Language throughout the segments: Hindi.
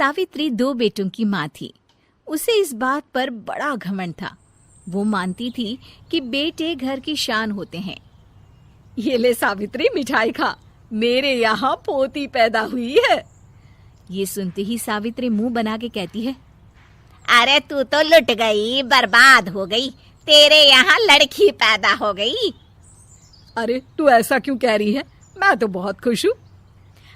सावित्री 2 बेटों की माँ थी। उसे इस बात पर बड़ा घमंड था। वो मानती थी कि बेटे घर की शान होते हैं। ये ले सावित्री, मिठाई खा, मेरे यहाँ पोती पैदा हुई है। ये सुनते ही सावित्री मुंह बना के कहती है, अरे तू तो लुट गई, बर्बाद हो गई, तेरे यहाँ लड़की पैदा हो गई। अरे तू ऐसा क्यों कह रही है, मैं तो बहुत खुश हूँ।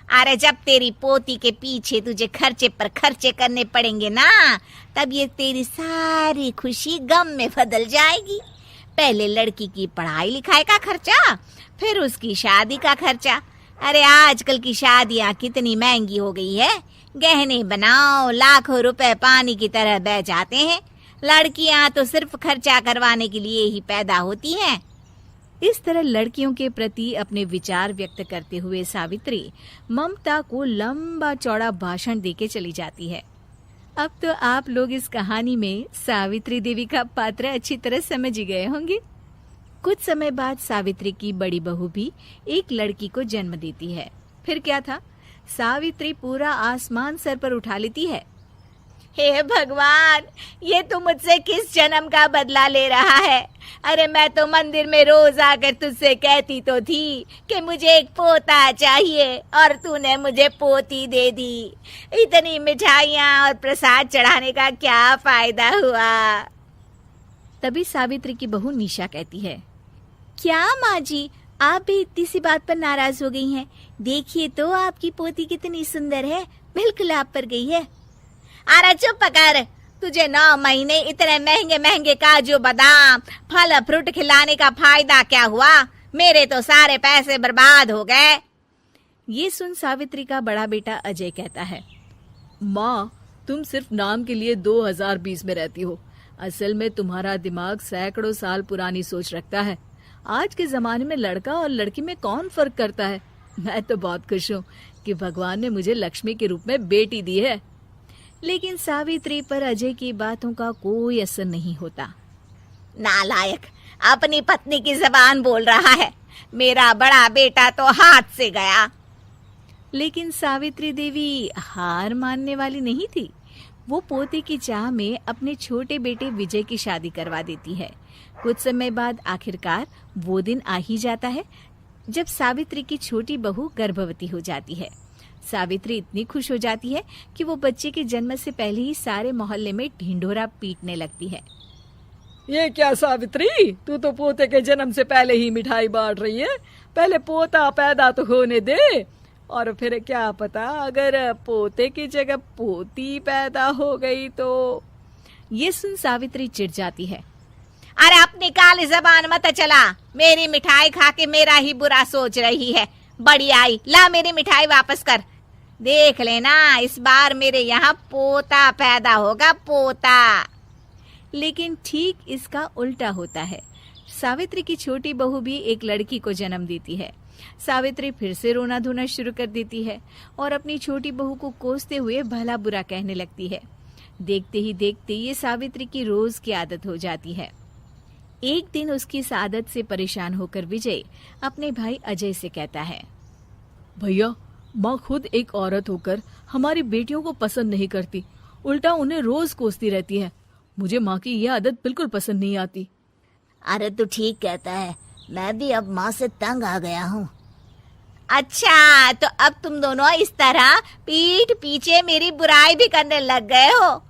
अरे जब तेरी पोती के पीछे तुझे खर्चे पर खर्चे करने पड़ेंगे ना, तब ये तेरी सारी खुशी गम में बदल जाएगी। पहले लड़की की पढ़ाई लिखाई का खर्चा, फिर उसकी शादी का खर्चा। अरे आजकल की शादियाँ कितनी महंगी हो गई है। गहने बनाओ, लाखों रुपए पानी की तरह बह जाते हैं। लड़कियाँ तो सिर्फ खर्चा करवाने के लिए ही पैदा होती हैं। इस तरह लड़कियों के प्रति अपने विचार व्यक्त करते हुए सावित्री ममता को लंबा चौड़ा भाषण देके चली जाती है। अब तो आप लोग इस कहानी में सावित्री देवी का पात्र अच्छी तरह समझ ही गए होंगे। कुछ समय बाद सावित्री की बड़ी बहू भी एक लड़की को जन्म देती है। फिर क्या था, सावित्री पूरा आसमान सर पर उठा लेती है। हे भगवान, ये तू मुझसे किस जन्म का बदला ले रहा है? अरे मैं तो मंदिर में रोज आकर तुझसे कहती तो थी कि मुझे एक पोता चाहिए, और तूने मुझे पोती दे दी। इतनी मिठाइयाँ और प्रसाद चढ़ाने का क्या फायदा हुआ? तभी सावित्री की बहू निशा कहती है, क्या माँ जी, आप भी इतनी सी बात पर नाराज हो गई हैं? देखिए तो आपकी पोती कितनी सुंदर है, बिल्कुल आप पर गई है। अरे चुप कर, तुझे 9 महीने इतने महंगे महंगे काजू बादाम फल फ्रूट खिलाने का फायदा क्या हुआ? मेरे तो सारे पैसे बर्बाद हो गए। ये सुन सावित्री का बड़ा बेटा अजय कहता है, माँ, तुम सिर्फ नाम के लिए 2020 में रहती हो। असल में तुम्हारा दिमाग सैकड़ों साल पुरानी सोच रखता है। आज के जमाने में लड़का और लड़की में कौन फर्क करता है। मैं तो बहुत खुश हूँ कि भगवान ने मुझे लक्ष्मी के रूप में बेटी दी है। लेकिन सावित्री पर अजय की बातों का कोई असर नहीं होता। नालायक, अपनी पत्नी की जबान बोल रहा है। मेरा बड़ा बेटा तो हाथ से गया। लेकिन सावित्री देवी हार मानने वाली नहीं थी। वो पोते की चाह में अपने छोटे बेटे विजय की शादी करवा देती है। कुछ समय बाद आखिरकार वो दिन आ ही जाता है जब सावित्री की छोटी बहू गर्भवती हो जाती है। सावित्री इतनी खुश हो जाती है कि वो बच्चे के जन्म से पहले ही सारे मोहल्ले में ढिंढोरा पीटने लगती है। ये क्या सावित्री, तू तो पोते के जन्म से पहले ही मिठाई बांट रही है। पहले पोता पैदा तो होने दे, और फिर क्या पता अगर पोते की जगह पोती पैदा हो गई तो। ये सुन सावित्री चिढ़ जाती है। अरे अपनी काली जबान मत चला, मेरी मिठाई खा के मेरा ही बुरा सोच रही है। बड़ी आई, ला मेरी मिठाई वापस कर। देख लेना, इस बार मेरे यहाँ पोता पैदा होगा, पोता। लेकिन ठीक इसका उल्टा होता है। सावित्री की छोटी बहू भी एक लड़की को जन्म देती है। सावित्री फिर से रोना धोना शुरू कर देती है और अपनी छोटी बहू को कोसते हुए भला बुरा कहने लगती है। देखते ही देखते ये सावित्री की रोज की आदत हो जाती है। एक दिन उसकी इस आदत से परेशान होकर विजय अपने भाई अजय से कहता है, भैया, माँ खुद एक औरत होकर हमारी बेटियों को पसंद नहीं करती, उल्टा उन्हें रोज कोसती रहती है। मुझे माँ की यह आदत बिल्कुल पसंद नहीं आती। अरे तू ठीक कहता है, मैं भी अब माँ से तंग आ गया हूँ। अच्छा, तो अब तुम दोनों इस तरह पीठ पीछे मेरी बुराई भी करने लग गए हो?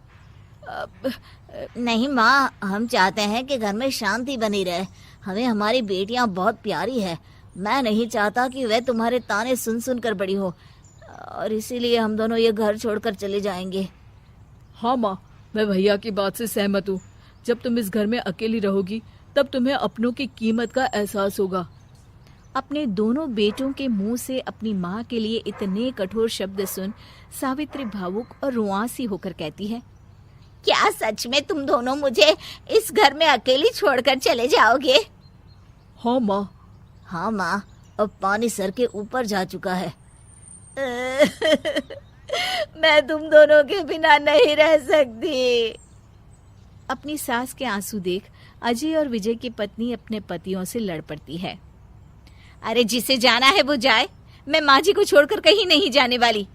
नहीं माँ, हम चाहते हैं कि घर में शांति बनी रहे। हमें हमारी बेटियाँ बहुत प्यारी है। मैं नहीं चाहता कि वह तुम्हारे ताने सुन सुन कर बड़ी हो, और इसीलिए हम दोनों ये घर छोड़कर चले जाएंगे। हाँ माँ, मैं भैया की बात से सहमत हूँ। जब तुम इस घर में अकेली रहोगी तब तुम्हें अपनों की कीमत का एहसास होगा। अपने दोनों बेटों के मुंह से अपनी माँ के लिए इतने कठोर शब्द सुन सावित्री भावुक और रुआंसी होकर कहती है, क्या सच में तुम दोनों मुझे इस घर में अकेली छोड़कर चले जाओगे? हाँ माँ। हाँ माँ, अब पानी सर के ऊपर जा चुका है। मैं तुम दोनों के बिना नहीं रह सकती। अपनी सास के आंसू देख अजय और विजय की पत्नी अपने पतियों से लड़ पड़ती है। अरे जिसे जाना है वो जाए, मैं माँ जी को छोड़कर कहीं नहीं जाने वाली।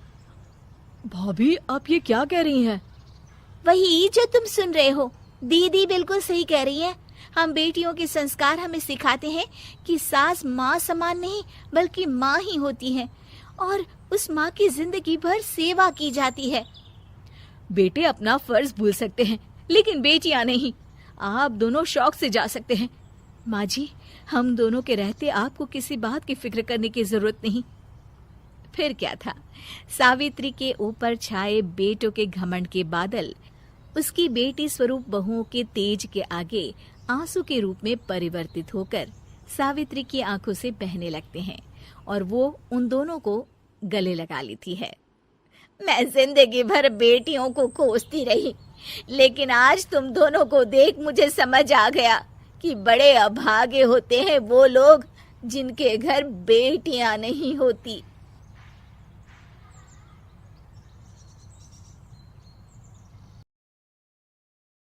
भाभी, आप ये क्या कह रही हैं? वही जो तुम सुन रहे हो, दीदी बिल्कुल सही कह रही है। हम बेटियों के संस्कार हमें सिखाते हैं कि सास माँ समान नहीं बल्कि माँ ही होती है और उस माँ की जिंदगी भर सेवा की जाती है। बेटे अपना फर्ज भूल सकते हैं, लेकिन बेटियां नहीं। आप दोनों शौक से जा सकते हैं। माँ जी, हम दोनों के रहते आपको किसी बात की फिक्र करने की जरूरत नहीं। फिर क्या था, सावित्री के ऊपर छाए बेटों के घमंड के बादल उसकी बेटी स्वरूप बहुओं के तेज के आगे आंसू के रूप में परिवर्तित होकर सावित्री की आंखों से बहने लगते हैं और वो उन दोनों को गले लगा लेती है। मैं जिंदगी भर बेटियों को कोसती रही, लेकिन आज तुम दोनों को देख मुझे समझ आ गया कि बड़े अभागे होते हैं वो लोग जिनके घर बेटियां नहीं होती।